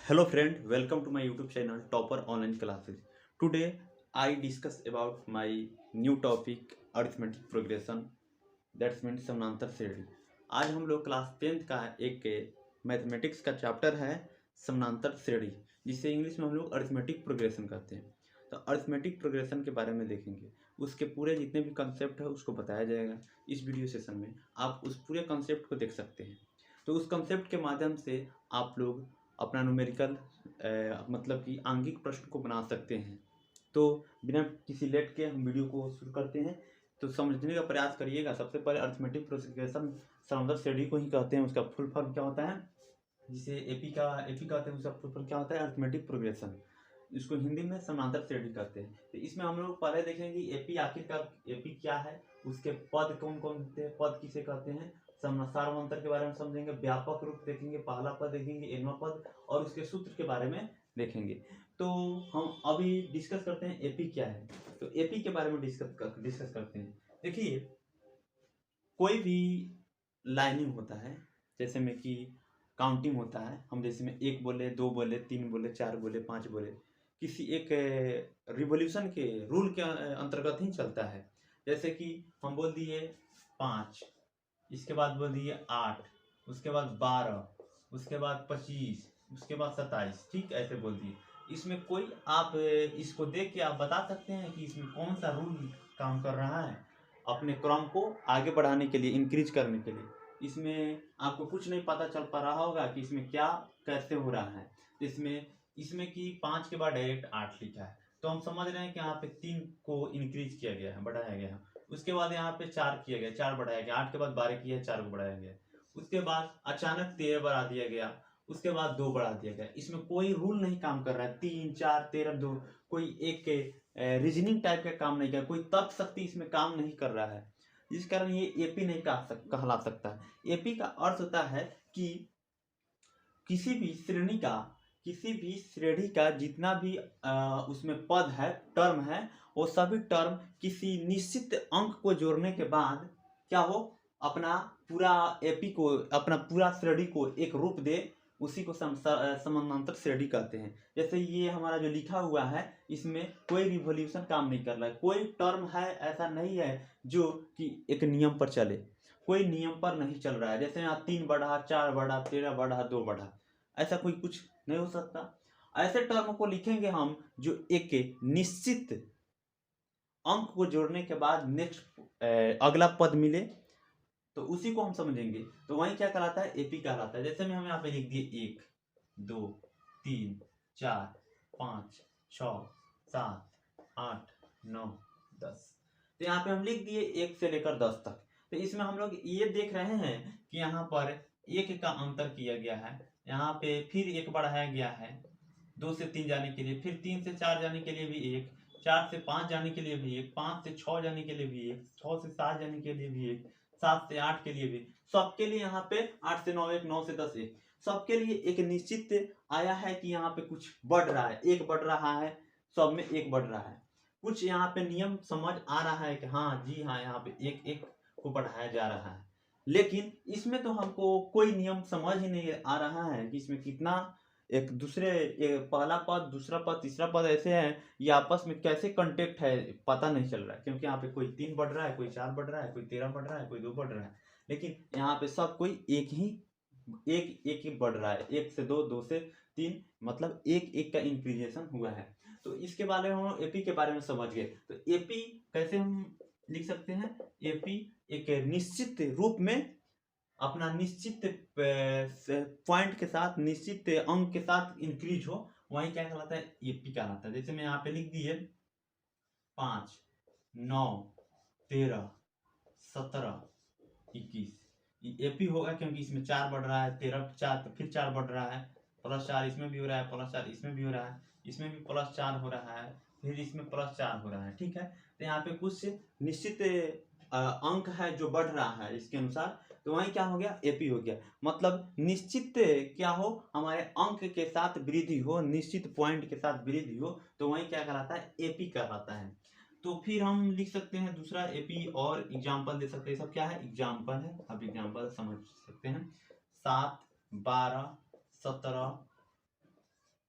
Hello friend, welcome to my YouTube channel Topper Online Classes. Today I discuss about my new topic arithmetic progression, that means समानांतर श्रेणी। आज हम लोग class 10th का एक mathematics का चैप्टर है समानांतर श्रेणी, जिसे इंग्लिश में हम लोग अरिथमेटिक प्रोग्रेशन कहते हैं। तो अरिथमेटिक प्रोग्रेशन के बारे में देखेंगे, उसके पूरे जितने भी कंसेप्ट है उसको बताया जाएगा। इस वीडियो सेशन में आप उस पूरे कंसेप्ट को देख सकते हैं। तो उस कंसेप्ट के माध्यम से आप लोग अपना न्यूमेरिकल मतलब कि आंगिक प्रश्न को बना सकते हैं। तो बिना किसी लेट के हम वीडियो को शुरू करते हैं। तो समझने का प्रयास करिएगा। सबसे पहले अरिथमेटिक प्रोग्रेशन समांतर श्रेणी को ही कहते हैं। उसका फुल फॉर्म क्या होता है, जिसे एपी कहते हैं, उसका फुल फॉर्म क्या होता है, अरिथमेटिक प्रोग्रेशन। इसको हिंदी में समांतर श्रेणी कहते हैं। तो इसमें हम लोग पहले देखेंगे एपी आखिरकार एपी क्या है, उसके पद कौन कौन होते हैं, पद किसे कहते हैं, सार्वमंतर के बारे में समझेंगे, व्यापक रूप देखेंगे, पहला पद देखेंगे, एनवा पद, और उसके सूत्र के बारे में देखेंगे। तो हम अभी डिस्कस करते हैं एपी क्या है। तो एपी के बारे में डिस्कस करते हैं। देखिए, कोई भी लाइनिंग होता है, जैसे में कि काउंटिंग होता है, हम जैसे में 1 बोले, 2 बोले, 3 बोले, 4 बोले, 5 बोले, किसी एक रिवॉल्यूशन के रूल के अंतर्गत ही चलता है। जैसे कि हम बोल दिए 5, इसके बाद बोल दिए 8, उसके बाद 12, उसके बाद 25, उसके बाद 27, ठीक ऐसे बोल दिए। इसमें कोई आप इसको देख के आप बता सकते हैं कि इसमें कौन सा रूल काम कर रहा है अपने क्रम को आगे बढ़ाने के लिए, इंक्रीज करने के लिए। इसमें आपको कुछ नहीं पता चल पा रहा होगा कि इसमें क्या कैसे हो रहा है। इसमें कि 5 के बाद डायरेक्ट 8 लिखा है, तो हम समझ रहे हैं कि यहाँ पे 3 को इंक्रीज किया गया है, बढ़ाया गया है। उसके बाद यहाँ पे 4 किया गया, 4 बढ़ाया गया, 8 के बाद 12 किया, 4 को बढ़ाया गया। उसके बाद अचानक 13 बढ़ा दिया गया, उसके बाद 2 बढ़ा दिया गया। इसमें कोई रूल नहीं काम कर रहा है। 3, 4, 13, 2, कोई एक रीजनिंग टाइप का काम नहीं कर, कोई तर्क शक्ति इसमें काम नहीं कर रहा है, जिस कारण ये एपी नहीं कहला सकता। एपी का अर्थ होता है कि किसी भी श्रेणी का जितना भी उसमें पद है, टर्म है, वो सभी टर्म किसी निश्चित अंक को जोड़ने के बाद क्या हो, अपना पूरा एपी को, अपना पूरा श्रेणी को एक रूप दे, उसी को समानांतर श्रेणी कहते हैं। जैसे ये हमारा जो लिखा हुआ है, इसमें कोई रिवॉल्यूशन काम नहीं कर रहा है, कोई टर्म है ऐसा नहीं है जो कि एक नियम पर चले, कोई नियम पर नहीं चल रहा है। जैसे यहाँ 3 बढ़ा, 4 बढ़ा, 13 बढ़ा, 2 बढ़ा, ऐसा कोई कुछ नहीं हो सकता। ऐसे टर्म को लिखेंगे हम जो एक निश्चित अंक को जोड़ने के बाद नेक्स्ट अगला पद मिले, तो उसी को हम समझेंगे। तो वही क्या कहलाता है, एपी कहलाता है। जैसे में हम यहाँ पे लिख दिए 1, 2, 3, 4, 5, 6, 7, 8, 9, 10। तो यहाँ पे हम लिख दिए 1 से लेकर 10 तक। तो इसमें हम लोग ये देख रहे हैं कि यहाँ पर 1 का अंतर किया गया है, यहाँ पे फिर 1 बढ़ाया गया है 2 से 3 जाने के लिए, फिर 3 से 4 जाने के लिए भी 1, 4 से 5 जाने के लिए भी 1, 5 से 6 जाने के लिए भी 1, 6 से 7 जाने के लिए भी 1, 7 से 8 के लिए भी, सबके लिए यहाँ पे 8 से 9 1, 9 से 10 1, सबके लिए एक निश्चित आया है कि यहाँ पे कुछ बढ़ रहा है, 1 बढ़ रहा है, सब में 1 बढ़ रहा है। कुछ यहाँ पे नियम समझ आ रहा है कि हाँ जी हाँ, यहाँ पे 1 1 को बढ़ाया जा रहा है। लेकिन इसमें तो हमको कोई नियम समझ ही नहीं आ रहा है कि इसमें कितना एक दूसरे, पहला पद, दूसरा पद, तीसरा पद ऐसे है, ये आपस में कैसे कांटेक्ट है पता नहीं चल रहा है। क्योंकि यहाँ पे कोई 3 बढ़ रहा है, कोई 4 बढ़ रहा है, कोई 13 बढ़ रहा है, कोई 2 बढ़ रहा है, लेकिन यहाँ पे सब कोई एक ही बढ़ रहा है। 1 से 2, 2 से 3, मतलब 1 1 का इंक्रीजेशन हुआ है। तो इसके बारे में हम एपी के बारे में समझ गए। तो एपी कैसे हम लिख सकते हैं, एपी एक निश्चित रूप में अपना निश्चित पॉइंट के साथ, निश्चित अंक के साथ इंक्रीज हो, वही क्या कहलाता है, एपी कहलाता है। जैसे मैं यहाँ पे लिख दिए 5, 9, 13, 17, 21, ये एपी होगा क्योंकि इसमें 4 बढ़ रहा है, 13 4, तो फिर 4 बढ़ रहा है, +4 इसमें भी हो रहा है, +4 इसमें भी हो रहा है, इसमें भी +4 हो रहा है, फिर इसमें +4 हो रहा है। ठीक है, तो यहाँ पे कुछ निश्चित अंक है जो बढ़ रहा है इसके अनुसार, तो वही क्या हो गया, एपी हो गया। मतलब निश्चित क्या हो, हमारे अंक के साथ वृद्धि हो, निश्चित पॉइंट के साथ वृद्धि हो, तो वही क्या कहलाता है, एपी कहलाता है। तो फिर हम लिख सकते हैं दूसरा एपी, और एग्जाम्पल दे सकते हैं। सब क्या है, एग्जाम्पल है। अब एग्जाम्पल समझ सकते हैं। 7, 12, 17,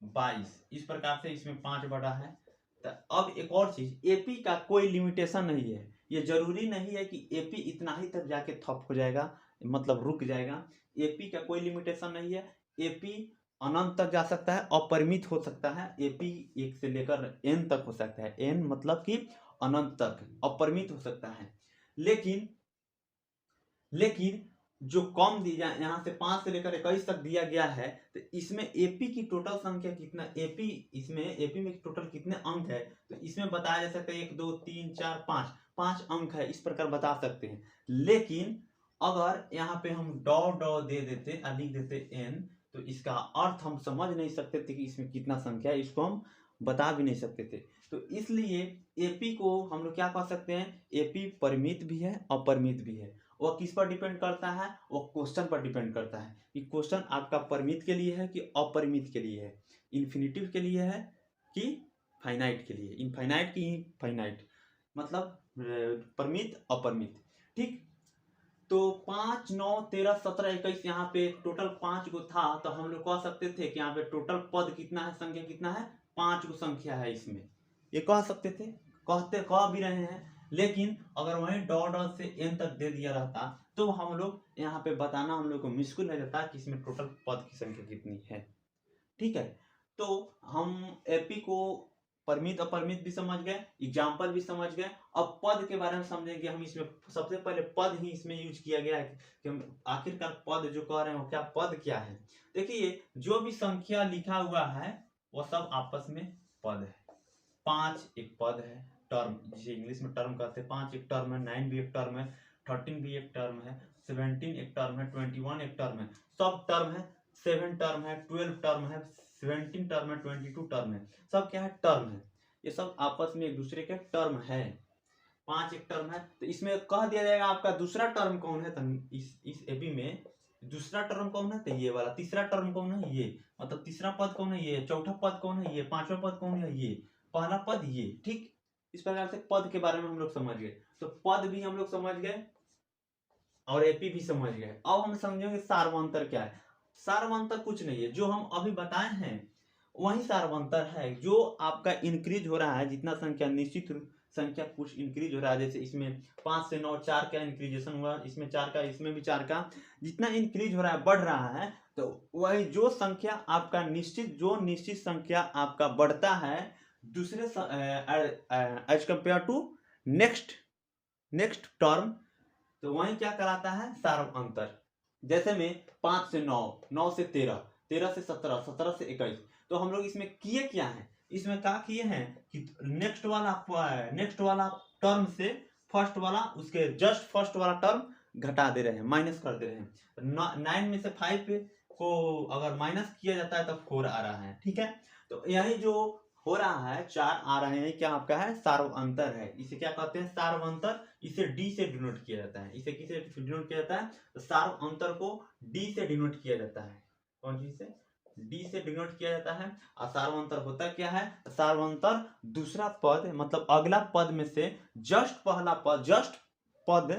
22, इस प्रकार से इसमें 5 बटा है। तो अब एक और चीज, एपी का कोई लिमिटेशन नहीं है, ये जरूरी नहीं है कि एपी इतना ही तक जाके थप हो जाएगा, मतलब रुक जाएगा। एपी का कोई लिमिटेशन नहीं है, एपी अनंत तक जा सकता है, अपरिमित हो सकता है। एपी 1 से लेकर एन तक हो सकता है, एन मतलब कि अनंत तक अपरिमित हो सकता है। लेकिन जो कम दी जाए, यहाँ से 5 से लेकर 21 तक दिया गया है, तो इसमें एपी की टोटल संख्या कितना, एपी में टोटल कितने अंक है, तो इसमें बताया जा सकता है 1 2 3 4 5 अंक है, इस प्रकार बता सकते हैं। लेकिन अगर यहाँ पे हम डॉ दे देते, लिख देते एन, तो इसका अर्थ हम समझ नहीं सकते थे कि इसमें कितना संख्या है, इसको हम बता भी नहीं सकते थे। तो इसलिए एपी को हम लोग क्या कह सकते हैं, एपी परिमित भी है, अपरिमित भी है। वह किस पर डिपेंड करता है, वो क्वेश्चन पर डिपेंड करता है कि क्वेश्चन आपका परिमित के लिए है कि अपरिमित के लिए है, इन्फिनिटिव के लिए है कि फाइनाइट के लिए, इनफाइनाइट की फाइनाइट, मतलब परिमित अपरिमित। ठीक, तो 5 9 13 17 21 यहाँ पे टोटल 5 गो था, तो हम लोग कह सकते थे कि यहाँ पे टोटल पद कितना है, संख्या कितना है, 5 गो संख्या है इसमें, ये कह सकते थे, कह भी रहे हैं। लेकिन अगर वहीं डॉट से एन तक दे दिया रहता तो हम लोग यहाँ पे बताना हम लोग को मुश्किल हो जाता कि इसमें टोटल पद की संख्या कितनी है। ठीक है, तो हम एपी को परिमित अपरिमित भी समझ गए, एग्जाम्पल भी समझ गए। अब पद के बारे में समझेंगे हम। इसमें सबसे पहले पद ही इसमें यूज किया गया है कि हम आखिरकार पद जो कह रहे हैं वो क्या, पद क्या है। देखिए, जो भी संख्या लिखा हुआ है वो सब आपस में पद है। 5 एक पद है, टर्म, जिसे इंग्लिश में टर्म कहते हैं। 5 एक टर्म है, 9 भी एक टर्म है, 13 भी एक टर्म है, 17 एक टर्म है, 21 एक टर्म है, सब टर्म है। 7 टर्म है, 12 टर्म है, 17 टर्म है, 22 टर्म है, सब क्या है, टर्म है। ये सब आपस में एक दूसरे के टर्म है। 5 एक टर्म है, तो इसमें कह दिया जाएगा आपका दूसरा टर्म कौन है, तो इस एपी में दूसरा टर्म कौन है, तो ये वाला। तीसरा टर्म कौन है, ये, मतलब तीसरा पद कौन है, ये। चौथा पद कौन है, ये। पांचवा पद कौन है, ये। पहला पद ये। ठीक, इस प्रकार से पद के बारे में हम लोग समझ गए। तो पद भी हम लोग समझ गए और एपी भी समझ गए। अब हम समझेंगे सार्वंतर क्या है। सार्वंतर कुछ नहीं है, जो हम अभी बताए हैं वही सार्वंतर है। जो आपका इंक्रीज हो रहा है, जितना संख्या, निश्चित संख्या कुछ इंक्रीज हो रहा है, जैसे इसमें 5 से 9 4 का इंक्रीजेशन हुआ, इसमें 4 का, इसमें भी 4 का, जितना इंक्रीज हो रहा है, बढ़ रहा है, तो वही जो संख्या आपका निश्चित, जो निश्चित संख्या आपका बढ़ता है दूसरे as compare to next term, तो वही क्या कराता है, सार्वंतर। जैसे में 5 से 9, 9 से 13, 13 से 17, 17 से 21, तो हम लोग इसमें किए क्या है, इसमें क्या किए हैं कि नेक्स्ट वाला टर्म से फर्स्ट वाला, उसके जस्ट फर्स्ट वाला टर्म घटा दे रहे हैं, माइनस कर दे रहे हैं। 9 में से 5 को अगर माइनस किया जाता है तो 4 आ रहा है। ठीक है, तो यही जो हो रहा है, 4 आ रहे हैं, क्या आपका है, सार्वंतर है। इसे क्या कहते हैं, सार्वंतर। इसे डी से डिनोट किया जाता है। इसे किसे डिनोट किया जाता है, तो सार्वंतर को डी से डिनोट किया जाता है। कौन चीज से, डी से डिनोट किया जाता है। और सार्वंतर होता क्या है, सार्वंतर दूसरा पद, मतलब अगला पद में से जस्ट पहला पद, जस्ट पद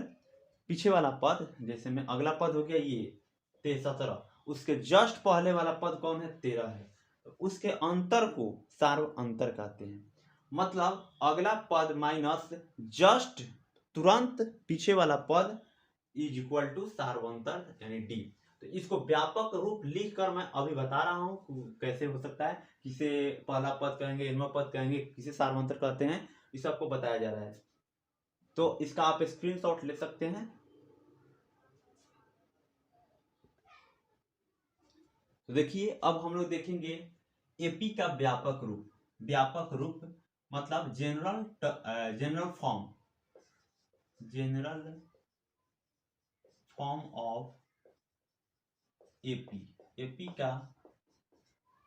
पीछे वाला पद, जैसे में अगला पद हो गया ये 17, उसके जस्ट पहले वाला पद कौन है, 13 है, तो उसके अंतर को सार्वंतर कहते हैं। मतलब अगला पद माइनस जस्ट तुरंत पीछे वाला पद इज इक्वल टू सार्वंतर, यानी डी। तो इसको व्यापक रूप लिखकर मैं अभी बता रहा हूं कैसे हो सकता है, किसे पहला पद कहेंगे, इनवा पद कहेंगे, किसे सार्वंतर कहते हैं, इस आपको बताया जा रहा है। तो इसका आप स्क्रीनशॉट ले सकते हैं। तो देखिए, अब हम लोग देखेंगे एपी का व्यापक रूप। व्यापक रूप मतलब general form of AP. AP का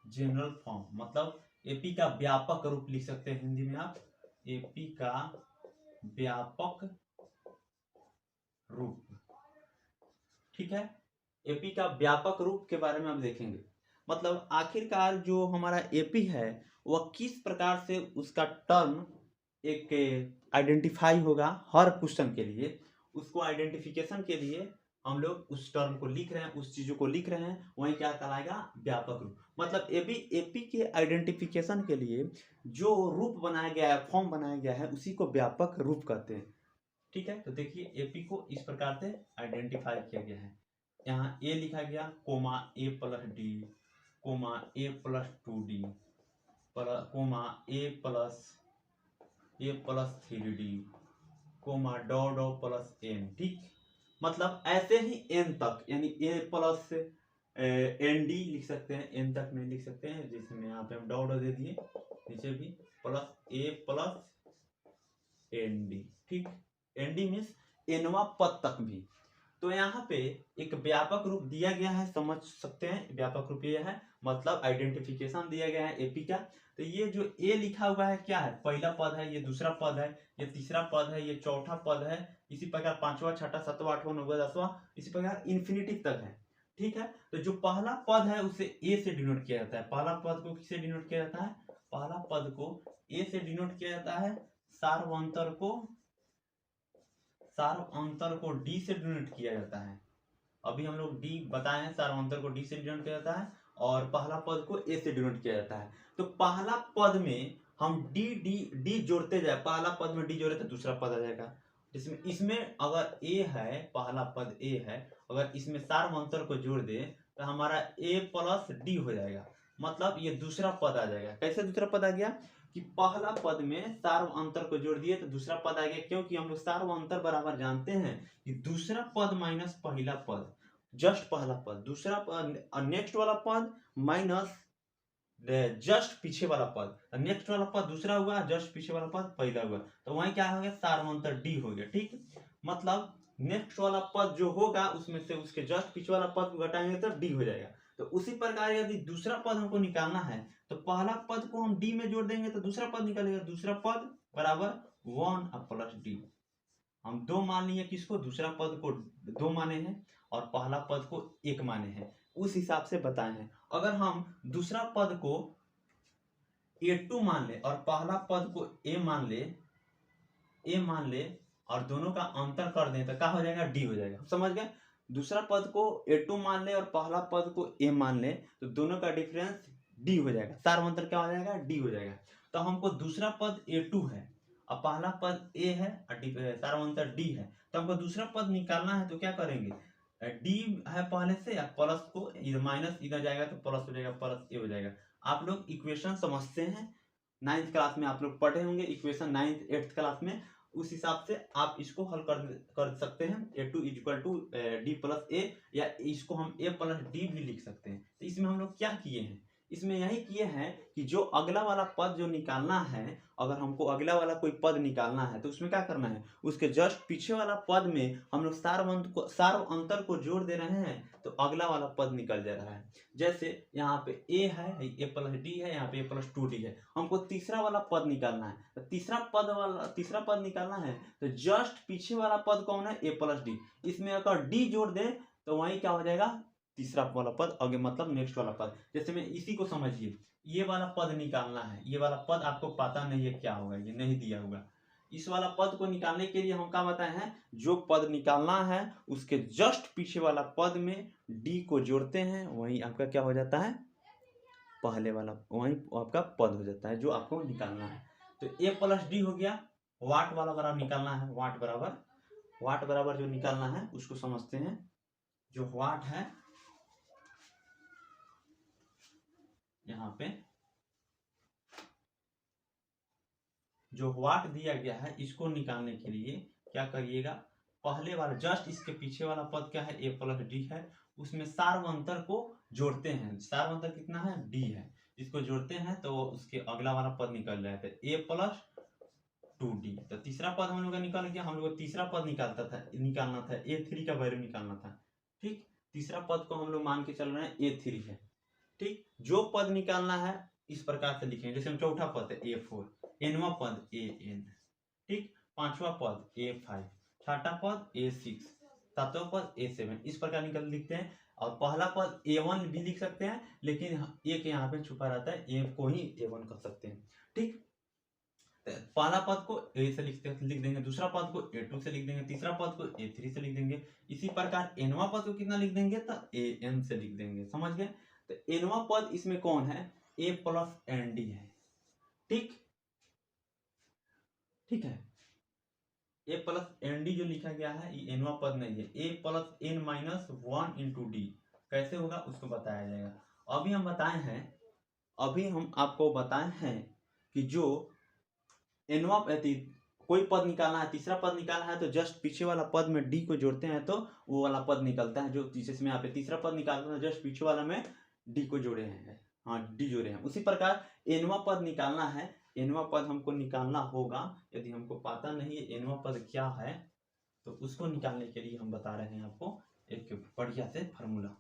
जनरल फॉर्म मतलब एपी का व्यापक रूप लिख सकते हैं हिंदी में आप, एपी का व्यापक रूप। ठीक है, एपी का व्यापक रूप के बारे में हम देखेंगे। मतलब आखिरकार जो हमारा एपी है वह किस प्रकार से उसका टर्म एक आइडेंटिफाई होगा हर क्वेश्चन के लिए। उसको आइडेंटिफिकेशन के लिए हम लोग उस टर्म को लिख रहे हैं, उस चीज़ों को लिख रहे हैं, वहीं क्या कहलाएगा, व्यापक रूप। मतलब एपी के आइडेंटिफिकेशन के लिए जो रूप बनाया गया है, फॉर्म बनाया गया है, उसी को व्यापक रूप कहते हैं। ठीक है, तो देखिए एपी को इस प्रकार से आइडेंटिफाई किया गया है। यहाँ ए लिखा गया, कोमा ए प्लस डी, कोमा ए प्लस 2d, कोमा ए प्लस 3d, कोमा डॉ डॉ प्लस एन। ठीक, मतलब ऐसे ही एन तक, यानी ए प्लस एन डी लिख सकते हैं, एन तक नहीं लिख सकते हैं, जिसमें यहाँ पे हम डॉ डॉ दे दिए, नीचे भी प्लस ए प्लस एन डी। ठीक, एन डी मीन्स एनवा पद तक भी। तो यहाँ पे एक व्यापक रूप दिया गया है, समझ सकते हैं, व्यापक रूप ये है, मतलब आइडेंटिफिकेशन दिया गया है एपी का। तो ये जो ए लिखा हुआ है क्या है, पहला पद है, ये दूसरा पद है, ये तीसरा पद है, ये चौथा पद है, इसी प्रकार पांचवा, छठा, सातवां, आठवां, नौवां, दसवां, इसी प्रकार इन्फिनिटी तक है। ठीक है, तो जो पहला पद है उसे ए से डिनोट किया जाता है। पहला पद को किससे डिनोट किया जाता है, पहला पद को ए से डिनोट किया जाता है, सार्वंतर को डी से डिनोट किया जाता है। अभी हम लोग डी बताए हैं, सार्वंतर को डी से डिनोट किया जाता है और पहला पद को ए से डिनोट किया जाता है। तो पहला पद में हम डी डी डी जोड़ते जाए, पहला पद में डी जोड़े तो दूसरा पद आ जाएगा। इसमें अगर ए है, पहला पद ए है, अगर इसमें सार्वंतर को जोड़ दे तो हमारा ए प्लस डी हो जाएगा, मतलब ये दूसरा पद आ जाएगा। कैसे दूसरा पद आ गया कि पहला पद में सार्वंतर को जोड़ दिए तो दूसरा पद आ गया, क्योंकि हम लोग सार्वंतर बराबर जानते हैं कि दूसरा पद माइनस पहला पद, जस्ट पहला पद, दूसरा पद नेक्स्ट वाला पद माइनस जस्ट पीछे वाला पद, नेक्स्ट वाला पद दूसरा हुआ, जस्ट पीछे वाला पद पहला हुआ, तो वहीं क्या हो गया, सार्वंतर डी हो गया। ठीक, मतलब नेक्स्ट वाला पद जो होगा उसमें से उसके जस्ट पीछे वाला पद को घटाएंगे तो डी हो जाएगा। तो उसी प्रकार यदि दूसरा पद हमको निकालना है तो पहला पद को हम डी में जोड़ देंगे तो दूसरा पद निकलेगा, दूसरा पद बराबर 1 प्लस डी। हम दो मान लिए, किसको, दूसरा पद को दो माने हैं और पहला पद को एक माने हैं, उस हिसाब से बताए हैं। अगर हम दूसरा पद को a2 मान ले और पहला पद को a मान ले और दोनों का अंतर कर दें तो क्या हो जाएगा, d हो जाएगा। समझ गए, दूसरा पद को a2 मान ले और पहला पद को a मान ले तो दोनों का डिफरेंस d हो जाएगा, सार्वंतर क्या हो जाएगा, d हो जाएगा। तो हमको दूसरा पद a2 है और पहला पद a है और सार्वंतर d है, तो हमको दूसरा पद निकालना है। तो क्या करेंगे, d है पहले से, या प्लस को इधर माइनस इधर जाएगा तो प्लस हो जाएगा, प्लस ए हो जाएगा। आप लोग इक्वेशन समझते हैं, 9th क्लास में आप लोग पढ़े होंगे इक्वेशन, 9th 8th क्लास में, उस हिसाब से आप इसको हल कर सकते हैं। a2 equal to D plus A, या इसको हम a प्लस डी भी लिख सकते हैं। तो इसमें हम लोग क्या किए हैं, इसमें यही किए हैं कि जो अगला वाला पद जो निकालना है, अगर हमको अगला वाला कोई पद निकालना है तो उसमें क्या करना है, उसके जस्ट पीछे वाला पद में हम लोग सार्वंतर को जोड़ दे रहे हैं तो अगला वाला पद निकल जा रहा है। जैसे यहाँ पे a है, a प्लस डी है, यहाँ पे a प्लस 2d है, हमको तीसरा वाला पद निकालना है। तो तीसरा पद निकालना है तो जस्ट पीछे वाला पद कौन है, a प्लस डी, इसमें अगर d जोड़ दे तो वही क्या हो जाएगा, तीसरा वाला पद आगे, मतलब नेक्स्ट वाला पद। जैसे में इसी को समझिए, ये वाला पद निकालना है, ये वाला पद आपको पता नहीं है क्या होगा, ये नहीं दिया होगा। इस वाला पद को निकालने के लिए हम क्या बताए हैं, जो पद निकालना है उसके जस्ट पीछे वाला पद में डी को जोड़ते हैं, वही आपका क्या हो जाता है, पहले वाला वही आपका पद हो जाता है जो आपको निकालना है। तो ए प्लस डी हो गया। वाट वाला बराबर निकालना है, वाट बराबर जो निकालना है उसको समझते हैं। जो वाट है, यहाँ पे जो वाट दिया गया है, इसको निकालने के लिए क्या करिएगा, पहले वाला जस्ट इसके पीछे वाला पद क्या है, a प्लस डी है, उसमें सार्वंतर को जोड़ते हैं। सार्वंतर कितना है, d है, इसको जोड़ते हैं तो उसके अगला वाला पद निकल जाता है a प्लस 2d। तो तीसरा पद हम लोग का निकल गया। हम लोग को तीसरा पद निकालना था a3 का वैल्यू निकालना था। ठीक, तीसरा पद को हम लोग मान के चल रहे हैं a3 है। ठीक, जो पद निकालना है इस प्रकार से लिखेंगे, जैसे हम चौथा पद है a4, nवां पद an, ठीक, पांचवा पद a5, छठा पद a6, सातवां पद a7, इस प्रकार लिखते हैं। और पहला पद a1 भी लिख सकते हैं, लेकिन एक यहाँ पे छुपा रहता है, a को ही a1 कर सकते हैं। ठीक, पहला पद को ए से लिख देंगे, दूसरा पद को A2 से लिख देंगे, तीसरा पद को A3 से लिख देंगे। इसी प्रकार एनवा पद को कितना लिख देंगे तो AN से लिख देंगे। समझ गए? तो एनवा पद इसमें कौन है? A प्लस ND है। ठीक है, A प्लस ND जो लिखा गया है ये एनवा पद नहीं है। A plus N minus 1 into D कैसे होगा उसको बताया जाएगा। अभी हम आपको बताए हैं कि जो एनवा कोई पद निकालना है, तीसरा पद निकालना है तो जस्ट पीछे वाला पद में डी को जोड़ते हैं तो वो वाला पद निकलता है। जो जिसमें यहाँ पे तीसरा पद निकालते हैं जस्ट पीछे वाला में डी को जोड़े हैं, हाँ डी जोड़े हैं। उसी प्रकार एनवा पद निकालना है, एनवा पद हमको निकालना होगा। यदि हमको पता नहीं है एनवा पद क्या है तो उसको निकालने के लिए हम बता रहे हैं आपको एक बढ़िया से फार्मूला।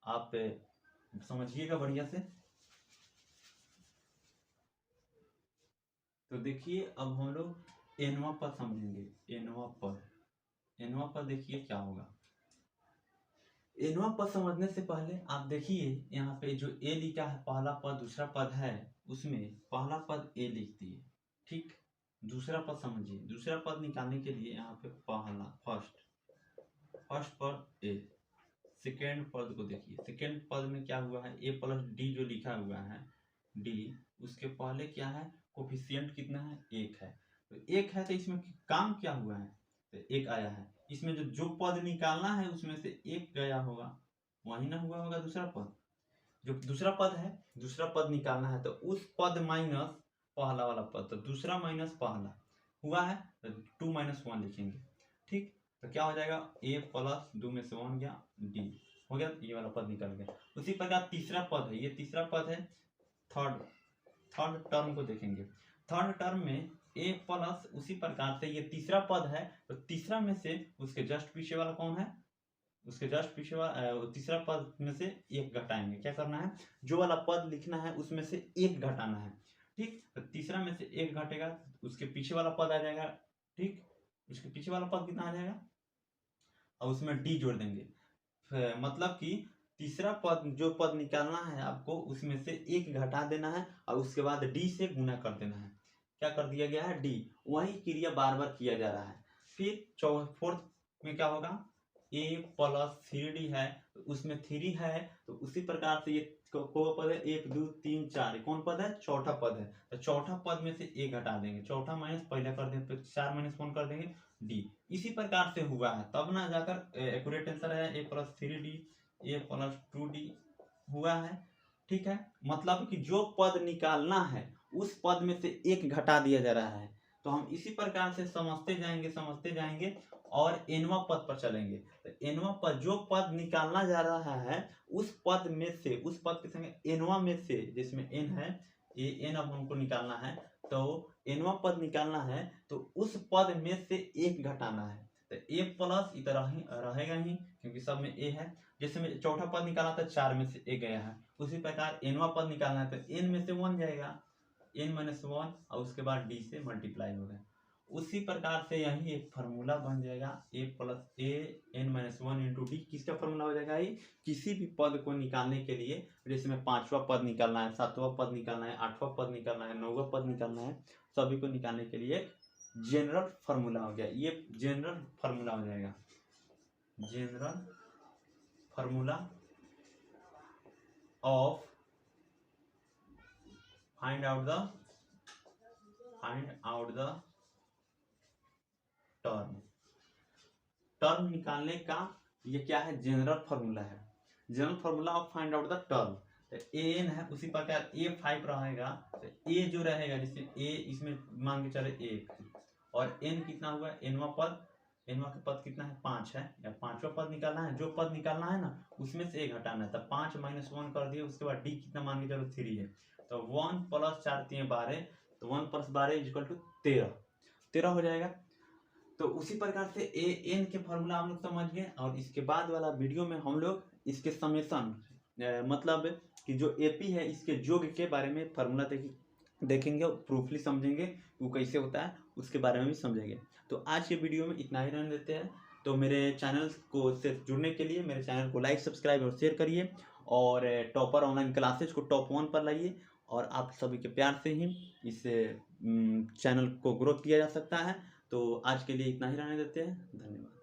आप समझिएगा बढ़िया से। तो देखिए अब हम लोग एनवा पद समझेंगे। एनवा पद देखिए क्या होगा। एनवा पद समझने से पहले आप देखिए यहाँ पे जो ए लिखा है पहला पद दूसरा पद है, उसमें पहला पद ए लिख दिए। ठीक, दूसरा पद समझिए। दूसरा पद निकालने के लिए यहाँ पे पहला फर्स्ट पद ए, सेकेंड पद को देखिए। सेकेंड पद में क्या हुआ है? ए प्लस डी जो लिखा हुआ है डी, उसके पहले क्या है? कोफिशिएंट कितना है? 1 है। तो 1 है तो इसमें काम क्या हुआ है? तो 1 आया है। इसमें जो पद निकालना है उसमें से 1 गया होगा, वही ना हुआ होगा दूसरा पद। जो दूसरा पद है, दूसरा पद निकालना है तो उस पद माइनस पहला वाला पद, तो दूसरा माइनस पहला हुआ है तो 2 माइनस 1 लिखेंगे। ठीक, तो क्या हो जाएगा? A प्लस 2 में से 1 गया, D हो गया, ये वाला पद निकल गया। उसी प्रकार तीसरा पद है, ये तीसरा पद है। थर्ड टर्म को देखेंगे। थर्ड टर्म में A प्लस, उसी प्रकार से ये तीसरा पद है तो तीसरा में से उसके जस्ट पीछे वाला कौन है? उसके जस्ट पीछे वाला तीसरा पद में से 1 घटाएंगे। क्या करना है? जो वाला पद लिखना है उसमें से 1 घटाना है। ठीक, तो तीसरा में से 1 घटेगा उसके पीछे वाला पद आ जाएगा। ठीक, उसके पीछे वाला पद कितना आ जाएगा और उसमें डी जोड़ देंगे। मतलब कि तीसरा पद जो पद निकालना है आपको उसमें से 1 घटा देना है और उसके बाद डी से गुना कर देना है। क्या कर दिया गया है? डी। वही क्रिया बार बार किया जा रहा है। फिर फोर्थ में क्या होगा? a प्लस 3d है तो उसमें 3 है तो उसी प्रकार से ये कौन पद है? 1 2 3 4, कौन पद है? चौथा पद है। तो चौथा पद में से 1 घटा देंगे, चौथा माइनस पहले कर देंगे, फिर 4 माइनस 1 कर देंगे, डी। इसी प्रकार से हुआ है तब ना जाकर एक्यूरेट आंसर है a plus 3d, a plus 2d हुआ है। ठीक है, मतलब कि जो पद निकालना है उस पद में से 1 घटा दिया जा रहा है। तो हम इसी प्रकार से समझते जाएंगे और एनवा पद पर चलेंगे। तो एनवा पद, जो पद निकालना जा रहा है उस पद में से, उस पद के संग एनवा में से, जिसमें एन है, ये एन अब हमको निकालना है तो एनवा पद निकालना है तो उस पद में से 1 घटाना है। तो ए प्लस इधर रहेगा ही क्योंकि सब में ए है। जैसे में चौथा पद निकाला था 4 में से 1 गया है, उसी प्रकार एनवा पद निकालना है तो एन में से 1 जाएगा, n माइनस 1 और उसके बाद d से मल्टीप्लाई होगा। उसी प्रकार से यही एक फार्मूला बन जाएगा a plus A n minus 1 into D. किसका फार्मूला हो जाएगा? ये किसी भी पद को निकालने के लिए, जैसे में 5वां पद निकालना है, 7वां पद निकालना है, 8वां पद निकालना है, 9वां पद निकालना है, सभी को निकालने के लिए जनरल फार्मूला हो गया। ये जनरल फार्मूला हो जाएगा, general formula of find out the term निकालने का ये क्या है? जनरल फार्मूला है। General formula of find out the term. तो an है, उसी प्रकार a5 रहेगा तो a जो रहेगा, जैसे a इसमें मान के चले 1 और n कितना हुआ? एनवा के पद कितना है? 5 है, या 5वां पद निकालना है। जो पद निकालना है ना उसमें से 1 हटाना है। तो 5 माइनस 1 कर दिए, उसके बाद d कितना मान के चलो? 3 है। तो 1 प्लस 4 3 12, तो 1 प्लस 12 इज इक्वल टू 13 हो जाएगा। तो उसी प्रकार से ए एन के फॉर्मूला हम लोग समझ गए और इसके बाद वाला वीडियो में हम लोग इसके समेशन, मतलब कि जो एपी है इसके योग के बारे में फार्मूला देखेंगे और प्रूफली समझेंगे वो कैसे होता है, उसके बारे में भी समझेंगे। तो आज के वीडियो में इतना ही रहने देते हैं। तो मेरे चैनल को से जुड़ने के लिए मेरे चैनल को लाइक, सब्सक्राइब और शेयर करिए और टॉपर ऑनलाइन क्लासेज को टॉप 1 पर लाइए, और आप सभी के प्यार से ही इस चैनल को ग्रोथ किया जा सकता है। तो आज के लिए इतना ही रहने देते हैं। धन्यवाद।